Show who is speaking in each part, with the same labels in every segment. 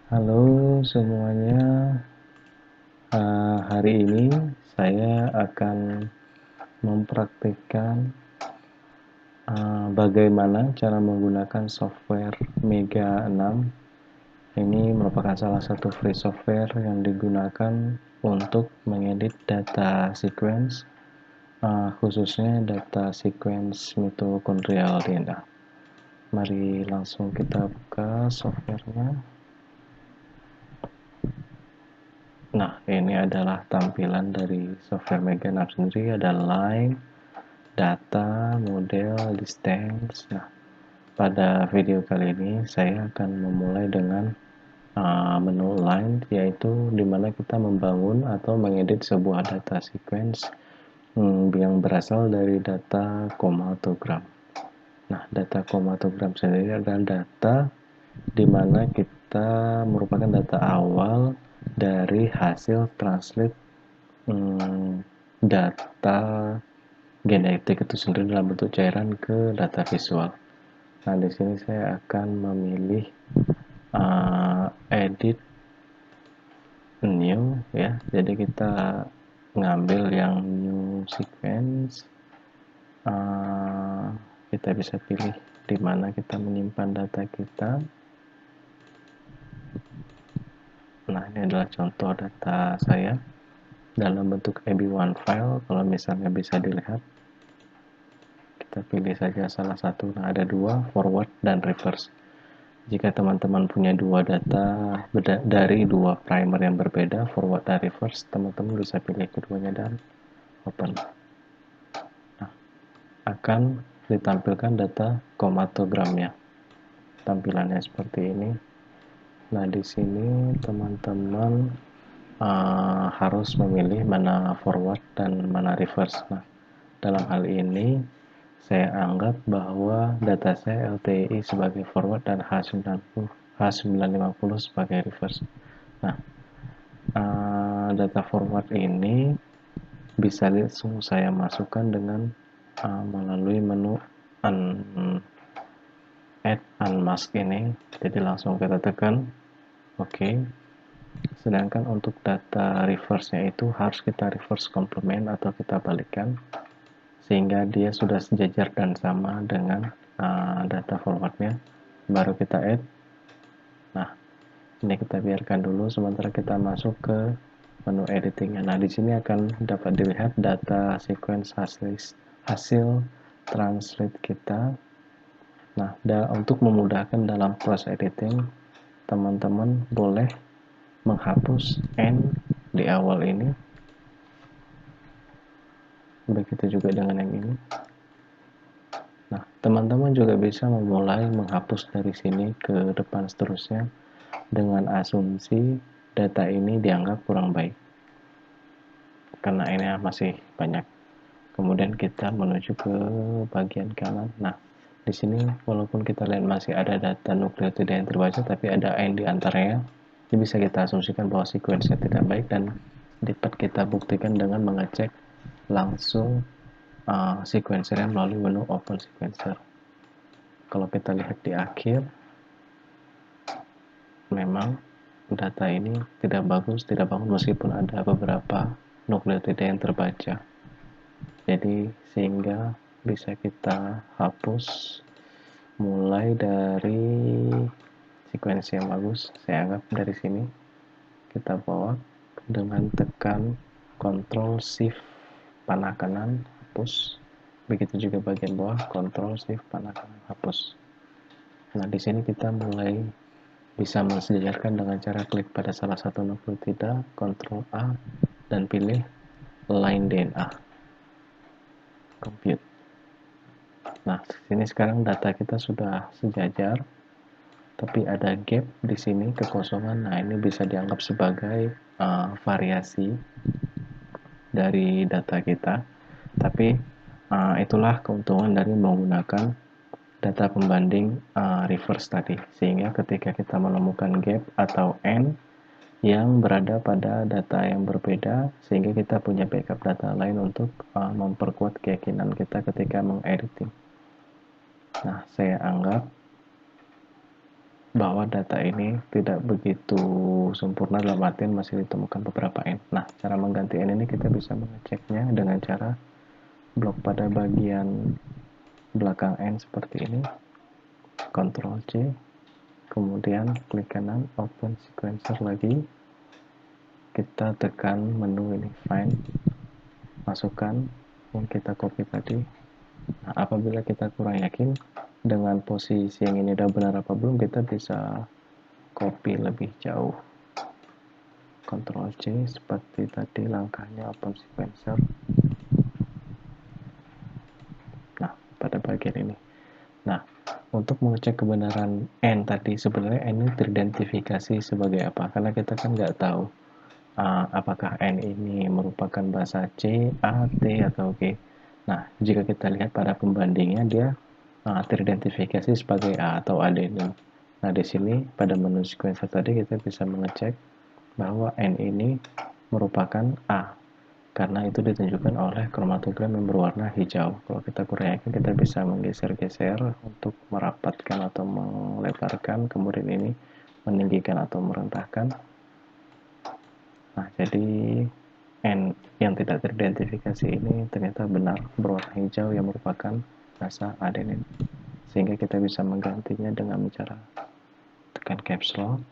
Speaker 1: Halo semuanya, hari ini saya akan mempraktikkan bagaimana cara menggunakan software Mega 6. Ini merupakan salah satu free software yang digunakan untuk mengedit data sequence, khususnya data sequence mitokondrial DNA. Mari langsung kita buka softwarenya. Nah, ini adalah tampilan dari software Mega 6 sendiri. Ada line, data, model, distance. Nah, pada video kali ini saya akan memulai dengan menu line, yaitu dimana kita membangun atau mengedit sebuah data sequence yang berasal dari data kromatogram. Nah, data kromatogram sendiri adalah data di mana kita merupakan data awal dari hasil translate data genetik itu sendiri dalam bentuk cairan ke data visual. Nah, di sini saya akan memilih edit new ya. Jadi kita ngambil yang new sequence. Kita bisa pilih di mana kita menyimpan data kita. Nah, ini adalah contoh data saya dalam bentuk AB1 file. Kalau misalnya bisa dilihat, kita pilih saja salah satu. Nah, ada dua, forward dan reverse. Jika teman-teman punya dua data dari dua primer yang berbeda, forward dan reverse, teman-teman bisa pilih keduanya dan open. Nah, akan ditampilkan data kromatogramnya. Tampilannya seperti ini. Nah, di sini teman-teman harus memilih mana forward dan mana reverse. Nah, dalam hal ini saya anggap bahwa data saya LTI sebagai forward dan H950 sebagai reverse. Nah, data forward ini bisa langsung saya masukkan dengan melalui menu add unmask ini. Jadi langsung kita tekan OK. Sedangkan untuk data reverse-nya itu harus kita reverse complement atau kita balikkan sehingga dia sudah sejajar dan sama dengan data forward-nya. Baru kita add. Nah, ini kita biarkan dulu sementara kita masuk ke menu editing. Nah, di sini akan dapat dilihat data sequence hasil translate kita. Nah, untuk memudahkan dalam proses editing, teman-teman boleh menghapus N di awal ini. Begitu juga dengan yang ini. Nah, teman-teman juga bisa memulai menghapus dari sini ke depan seterusnya dengan asumsi data ini dianggap kurang baik. Karena ini masih banyak. Kemudian kita menuju ke bagian kanan. Nah, di sini walaupun kita lihat masih ada data nukleotida yang terbaca, tapi ada N di antaranya. Ini bisa kita asumsikan bahwa sequence-nya tidak baik dan dapat kita buktikan dengan mengecek langsung sequencernya melalui menu open sequencer. Kalau kita lihat di akhir, memang data ini tidak bagus meskipun ada beberapa nukleotida yang terbaca. Jadi sehingga bisa kita hapus mulai dari sekuensi yang bagus. Saya anggap dari sini kita bawa dengan tekan Ctrl Shift panah kanan hapus. Begitu juga bagian bawah Ctrl Shift panah kanan hapus. Nah, di sini kita mulai bisa mensejajarkan dengan cara klik pada salah satu nukleotida, Ctrl A dan pilih line DNA. Compute. Nah, sini sekarang data kita sudah sejajar, tapi ada gap di sini kekosongan. Nah, ini bisa dianggap sebagai variasi dari data kita. Tapi itulah keuntungan dari menggunakan data pembanding reverse tadi. Sehingga ketika kita menemukan gap atau N yang berada pada data yang berbeda, sehingga kita punya backup data lain untuk memperkuat keyakinan kita ketika mengediting. Nah, saya anggap bahwa data ini tidak begitu sempurna, dalam artian masih ditemukan beberapa N. Nah, cara mengganti N ini kita bisa mengeceknya dengan cara blok pada bagian belakang N seperti ini, Ctrl C, kemudian klik kanan, open sequencer lagi, kita tekan menu ini, find, masukkan yang kita copy tadi. Nah, apabila kita kurang yakin dengan posisi yang ini udah benar apa belum, kita bisa copy lebih jauh. Ctrl C seperti tadi langkahnya, open sequencer. Nah, pada bagian ini. Nah, untuk mengecek kebenaran N tadi, sebenarnya N ini teridentifikasi sebagai apa? Karena kita kan nggak tahu apakah N ini merupakan bahasa C, A, T, atau G. Nah, jika kita lihat pada pembandingnya, dia teridentifikasi sebagai A atau adenin. Nah, di sini pada menu sequencer tadi kita bisa mengecek bahwa N ini merupakan A, karena itu ditunjukkan oleh kromatogram yang berwarna hijau. Kalau kita kurang yakin, kita bisa menggeser-geser untuk merapatkan atau melebarkan, kemudian ini meninggikan atau merentahkan. Nah, jadi N yang tidak teridentifikasi ini ternyata benar berwarna hijau yang merupakan bahasa adenin. Sehingga kita bisa menggantinya dengan cara tekan caps lock,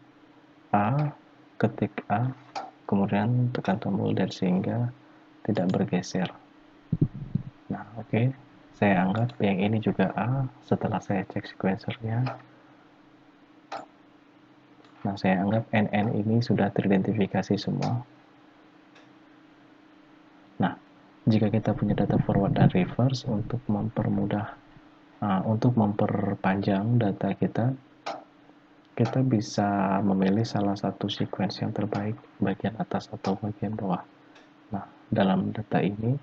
Speaker 1: A, ketik A, kemudian tekan tombol dan sehingga tidak bergeser. Nah, oke. Saya anggap yang ini juga A setelah saya cek sequencernya. Nah, saya anggap NN ini sudah teridentifikasi semua. Nah, jika kita punya data forward dan reverse untuk memperpanjang data kita bisa memilih salah satu sequence yang terbaik, bagian atas atau bagian bawah. Nah, dalam data ini,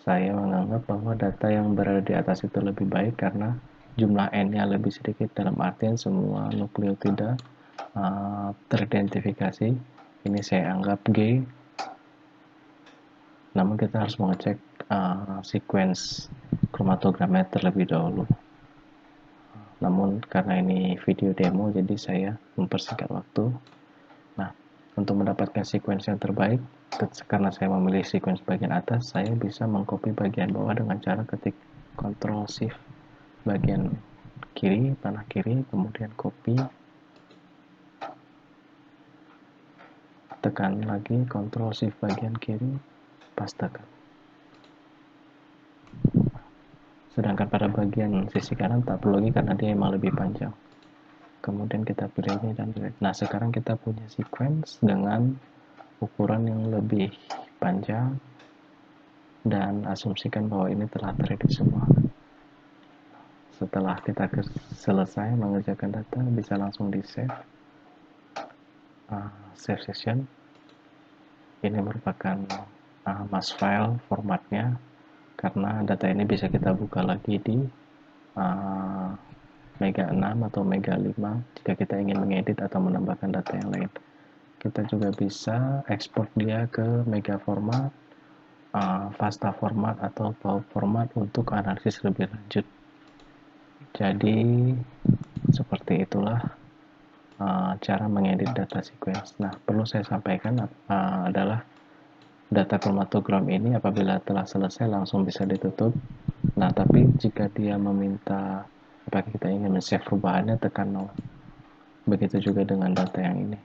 Speaker 1: saya menganggap bahwa data yang berada di atas itu lebih baik karena jumlah N-nya lebih sedikit, dalam artian semua nukleotida teridentifikasi. Ini saya anggap G, namun kita harus mengecek sequence kromatogramnya terlebih dahulu. Namun karena ini video demo, jadi saya mempersingkat waktu. Nah, untuk mendapatkan sequence yang terbaik, karena saya memilih sequence bagian atas, saya bisa mengcopy bagian bawah dengan cara ketik Ctrl Shift bagian kiri, panah kiri, kemudian copy, tekan lagi Ctrl Shift bagian kiri, pastekan. Sedangkan pada bagian sisi kanan tak perlu lagi karena dia memang lebih panjang. Kemudian kita pilih ini dan pilih. Nah, sekarang kita punya sequence dengan ukuran yang lebih panjang dan asumsikan bahwa ini telah teredit semua. Setelah kita selesai mengerjakan data, bisa langsung di save. Save session. Ini merupakan mass file formatnya, karena data ini bisa kita buka lagi di Mega 6 atau Mega 5 jika kita ingin mengedit atau menambahkan data yang lain. Kita juga bisa ekspor dia ke Mega format, FASTA format, atau POW format untuk analisis lebih lanjut. Jadi seperti itulah cara mengedit data sequence. Nah, perlu saya sampaikan adalah data kromatogram ini apabila telah selesai langsung bisa ditutup. Nah, tapi jika dia meminta apakah kita ingin men-save perubahannya, tekan 0. Begitu juga dengan data yang ini.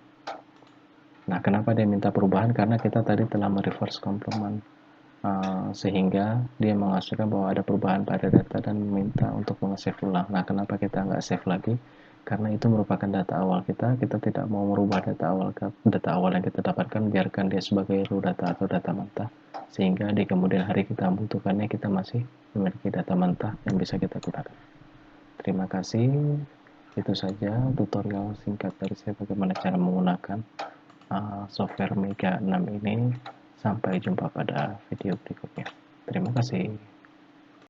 Speaker 1: Nah, kenapa dia minta perubahan? Karena kita tadi telah mereverse complement, sehingga dia mengasumsikan bahwa ada perubahan pada data dan meminta untuk meng-save ulang. Nah, kenapa kita nggak save lagi? Karena itu merupakan data awal kita tidak mau merubah data awal yang kita dapatkan, biarkan dia sebagai raw data atau data mentah, sehingga di kemudian hari kita membutuhkannya, kita masih memiliki data mentah yang bisa kita gunakan. Terima kasih. Itu saja tutorial singkat dari saya bagaimana cara menggunakan software Mega 6 ini. Sampai jumpa pada video berikutnya. Terima kasih.